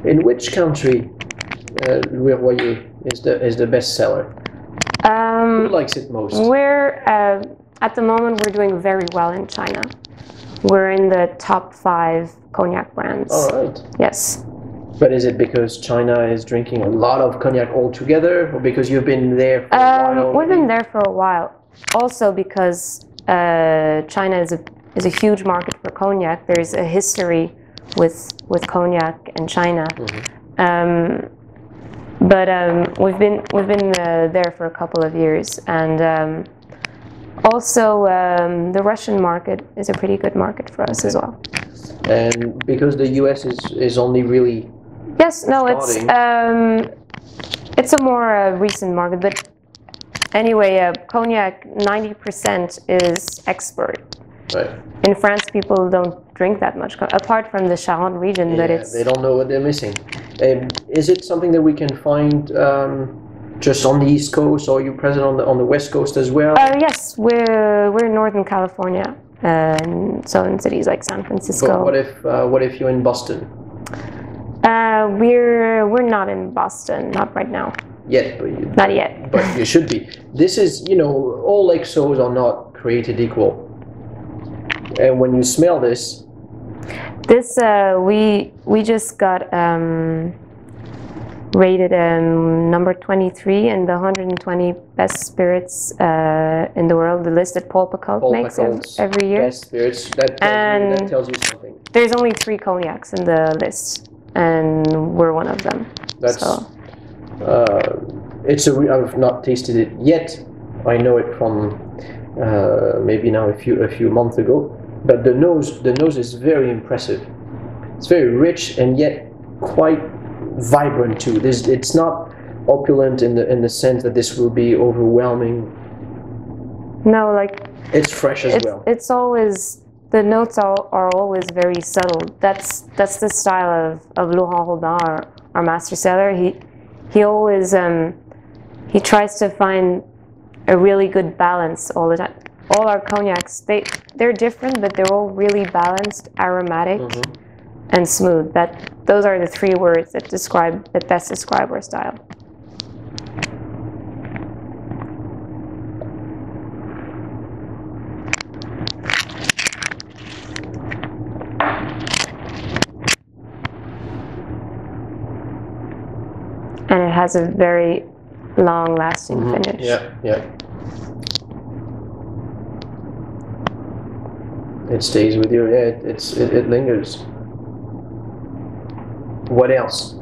In which country Louis Royer is the best seller? Who likes it most? We're at the moment we're doing very well in China. We're in the top 5 cognac brands. All right. Yes. But is it because China is drinking a lot of cognac altogether, or because you've been there for a while? We've been there for a while. Also because China is a huge market for cognac. There's a history with cognac and China. We've been there for a couple of years, and also the Russian market is a pretty good market for us as well. And because the US is only really starting. It's a more recent market, but anyway, cognac 90% is export. Right. In France, people don't drink that much, apart from the Charente region. Yeah, but they don't know what they're missing. Is it something that we can find just on the East Coast, or are you present on the West Coast as well? Yes, we're in Northern California, so in cities like San Francisco. But what if you're in Boston? We're not in Boston, not right now. Not yet. But you should be. This is, all XOs are not created equal. And when you smell this, we just got rated number 23 in the 120 best spirits in the world. The list that Paul Pacult makes every year. Best spirits. That tells you something. There's only 3 cognacs in the list, and we're one of them. I've not tasted it yet. I know it from maybe now a few months ago. But the nose is very impressive. It's very rich and yet quite vibrant too. It's not opulent in the sense that this will be overwhelming. No, it's fresh as well. It's always, the notes are always very subtle. That's the style of Laurent Robin, our master seller. He always he tries to find a really good balance all the time. All our cognacs, they're different, but they're all really balanced, aromatic, and smooth. Those are the 3 words that best describe our style. And it has a very long-lasting finish. Yeah. It stays with you. Yeah, it lingers. What else?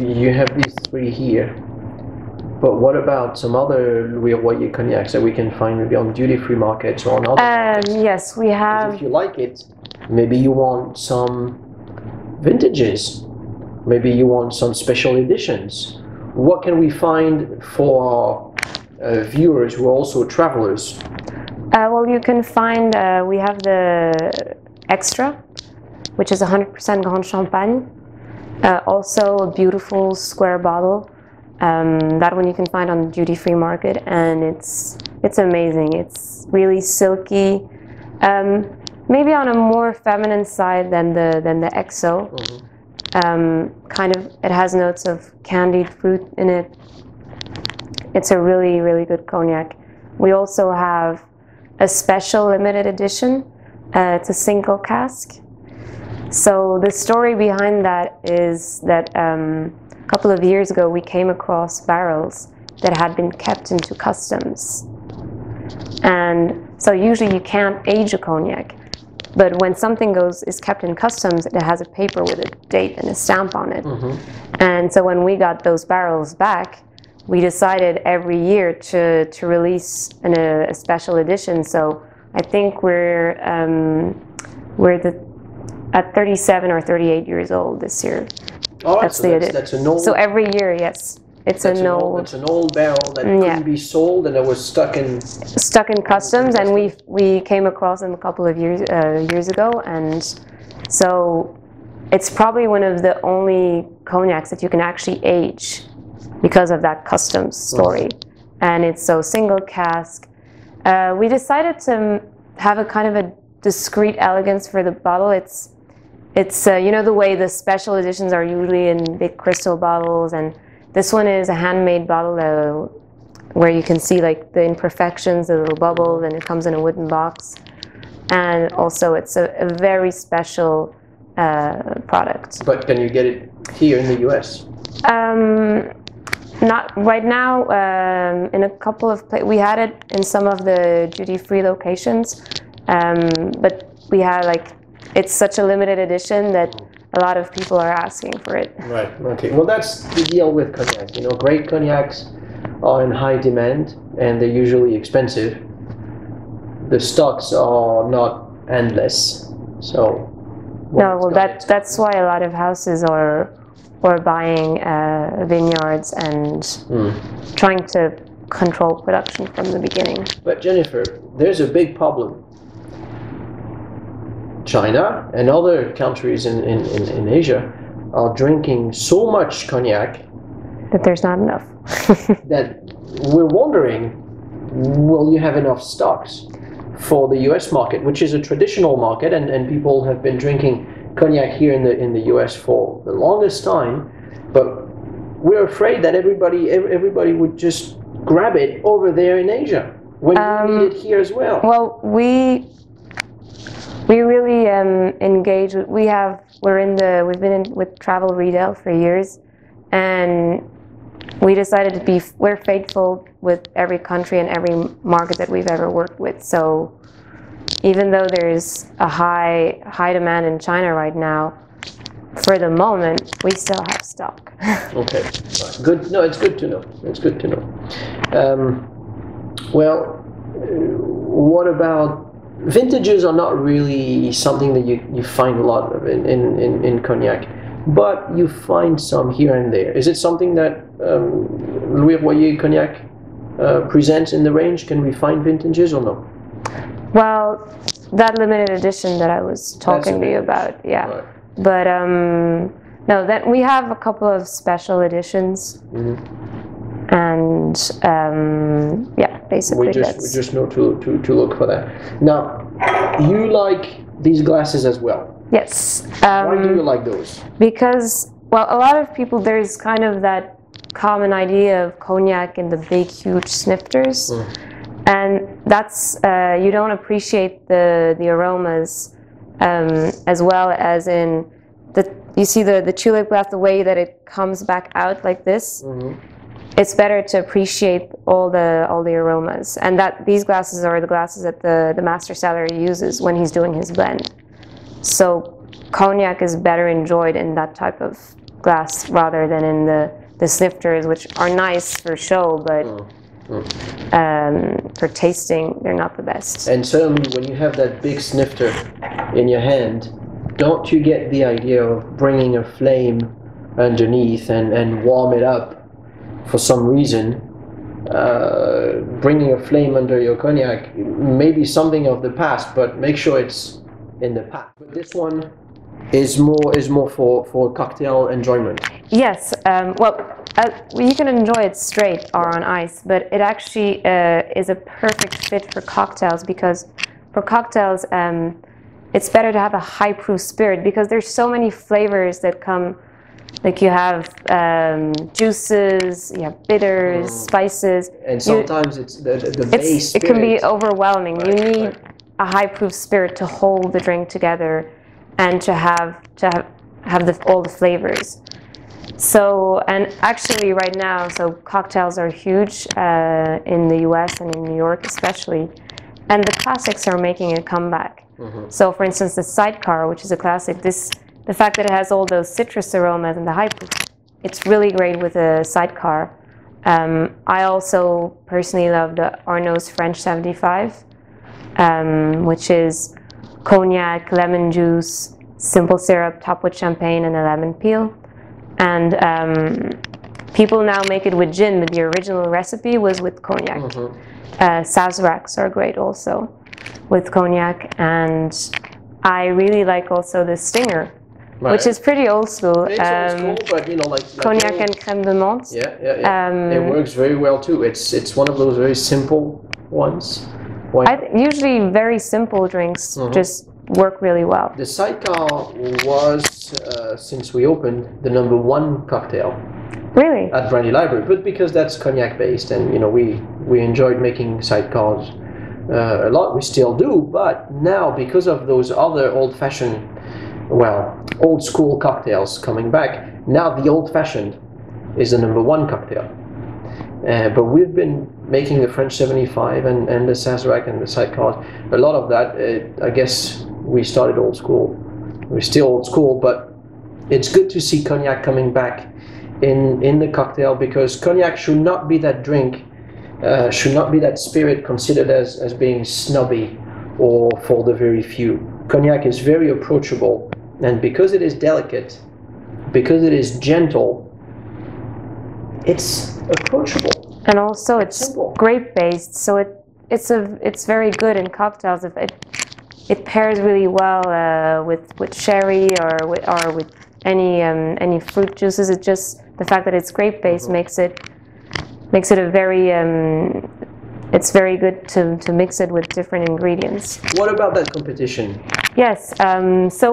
You have these 3 here, but what about some other Louis Royer cognacs that we can find maybe on duty-free markets or on other markets? Yes, we have. If you like it, maybe you want some vintages. Maybe you want some special editions. What can we find for our viewers who are also travelers? Well, you can find, we have the Extra, which is 100% Grand Champagne. Also a beautiful square bottle. That one you can find on the duty-free market, and it's amazing. It's really silky, maybe on a more feminine side than the XO. Kind of, it has notes of candied fruit in it. It's a really, really good cognac. We also have a special limited edition. It's a single cask. So the story behind that is that a couple of years ago we came across barrels that had been kept into customs. And so usually you can't age a cognac, but when something is kept in customs, it has a paper with a date and a stamp on it. And so when we got those barrels back, we decided every year to release a special edition. So I think we're at 37 or 38 years old this year. Oh, that's an old. So every year, yes, it's an old barrel that couldn't be sold, and it was stuck in customs, and we came across them a couple of years ago, and so it's probably one of the only cognacs that you can actually age because of that customs story. And it's so single cask. We decided to have a kind of a discreet elegance for the bottle. it's you know the way the special editions are usually in big crystal bottles, and this one is a handmade bottle where you can see like the imperfections, the little bubbles, and it comes in a wooden box. And also it's a very special product. But can you get it here in the US? Not right now. In a couple of we had it in some of the duty-free locations, but we had it's such a limited edition that a lot of people are asking for it. Right. Okay. Well, that's the deal with cognac. You know, great cognacs are in high demand and they're usually expensive. The stocks are not endless, so. No, well, that's why a lot of houses are buying vineyards and trying to control production from the beginning. But Jennifer, there's a big problem. China and other countries in Asia are drinking so much cognac that there's not enough. that we're wondering, will you have enough stocks for the US market, which is a traditional market, and people have been drinking cognac here in the US for the longest time, but we're afraid that everybody would just grab it over there in Asia when you need it here as well. Well, we really engage. We've been in with travel retail for years, and we decided we're faithful with every country and every market that we've ever worked with. So even though there's a high demand in China right now, for the moment we still have stock. Okay, right. Good. No, it's good to know. It's good to know. What about vintages? Are not really something that you find a lot of in cognac, but you find some here and there. Is it something that Louis Royer Cognac presents in the range? Can we find vintages or no? Well, that limited edition that I was talking to you about, yeah. Right. But no, then we have a couple of special editions, and yeah, basically we just know to look for that. Now, you like these glasses as well? Yes. Why do you like those? Because, well, a lot of people, there's kind of that common idea of cognac in the big, huge snifters. And that's, you don't appreciate the aromas as well as in, you see the tulip glass, the way that it comes back out like this. It's better to appreciate all the aromas. And that these glasses are the glasses that the master cellarer uses when he's doing his blend. So cognac is better enjoyed in that type of glass rather than in the snifters, which are nice for show, but for tasting, they're not the best. And certainly when you have that big snifter in your hand, don't you get the idea of bringing a flame underneath and warm it up for some reason? Bringing a flame under your cognac may be something of the past, but make sure it's in the past. But this one is more for cocktail enjoyment. Yes, well, you can enjoy it straight or on ice, but it actually is a perfect fit for cocktails, because for cocktails it's better to have a high proof spirit, because there's so many flavors that come. Like you have juices, you have bitters, spices. And sometimes it's the base spirit. It can be overwhelming. Right, you need a high proof spirit to hold the drink together and to have all the flavors. So, and actually right now, so cocktails are huge in the US and in New York especially, and the classics are making a comeback. So for instance, the Sidecar, which is a classic, the fact that it has all those citrus aromas and the high proof, it's really great with a Sidecar. I also personally love the Arnaud's French 75, which is cognac, lemon juice, simple syrup topped with champagne and a lemon peel. And people now make it with gin, but the original recipe was with cognac. Sazeracs are great also with cognac. And I really like also the Stinger, which is pretty old school. It's old school, but you know, like cognac and crème de menthe. Yeah. It works very well too. It's one of those very simple ones. Usually very simple drinks, just work really well. The sidecar was, since we opened, the #1 cocktail Really? at Brandy Library, but because that's cognac based, and we enjoyed making sidecars a lot. We still do, but now because of those other old-fashioned, old school cocktails coming back, now the old-fashioned is the #1 cocktail. But we've been making the French 75 and the Sazerac and the sidecars. A lot of that, I guess we started old school. We're still old school, but it's good to see cognac coming back in the cocktail, because cognac should not be that drink, should not be that spirit considered as being snobby or for the very few. Cognac is very approachable, and because it is delicate, because it is gentle, it's approachable. And also it's grape based, so it's very good in cocktails. If it pairs really well with sherry or with any fruit juices. It just, the fact that it's grape based makes it a very it's very good to mix it with different ingredients. What about that competition? Yes, so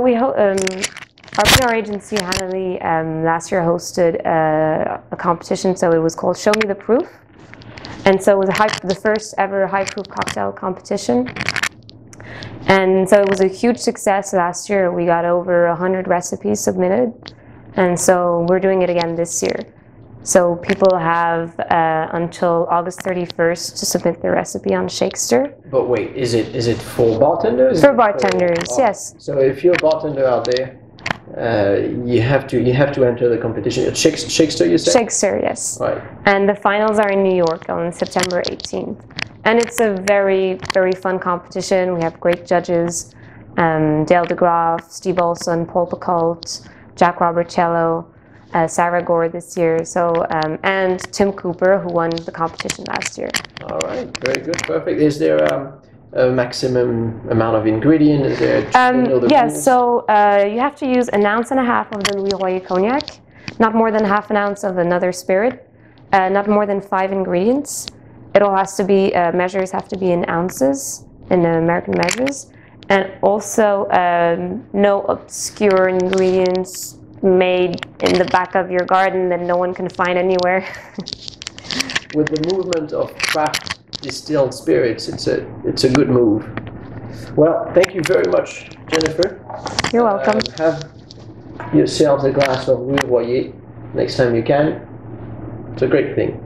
our PR agency, Hannah, last year hosted a competition, so it was called Show Me the Proof. And so it was the first ever high proof cocktail competition. And so it was a huge success last year. We got over 100 recipes submitted. And so we're doing it again this year. So people have until August 31st to submit their recipe on Shakespeare. But wait, is it for bartenders? For bartenders, yes. So if you're a bartender out there, you have to enter the competition. It's Shakespeare, you said? Shakespeare, yes. Right. And the finals are in New York on September 18th. And it's a very, very fun competition. We have great judges, Dale DeGraff, Steve Olson, Paul Picoult, Jack Robertello, Sarah Gore this year, so and Tim Cooper, who won the competition last year. All right, very good, perfect. Is there a maximum amount of ingredient? Is there? Yes, so you have to use 1.5 ounces of the Louis Royer cognac, not more than 1/2 ounce of another spirit, not more than 5 ingredients. It all has to be measures have to be in ounces, in American measures, and also no obscure ingredients made in the back of your garden that no one can find anywhere. With the movement of craft distilled spirits, it's a good move. Well, thank you very much, Jennifer. You're welcome. Have yourselves a glass of Louis Royer next time you can. It's a great thing.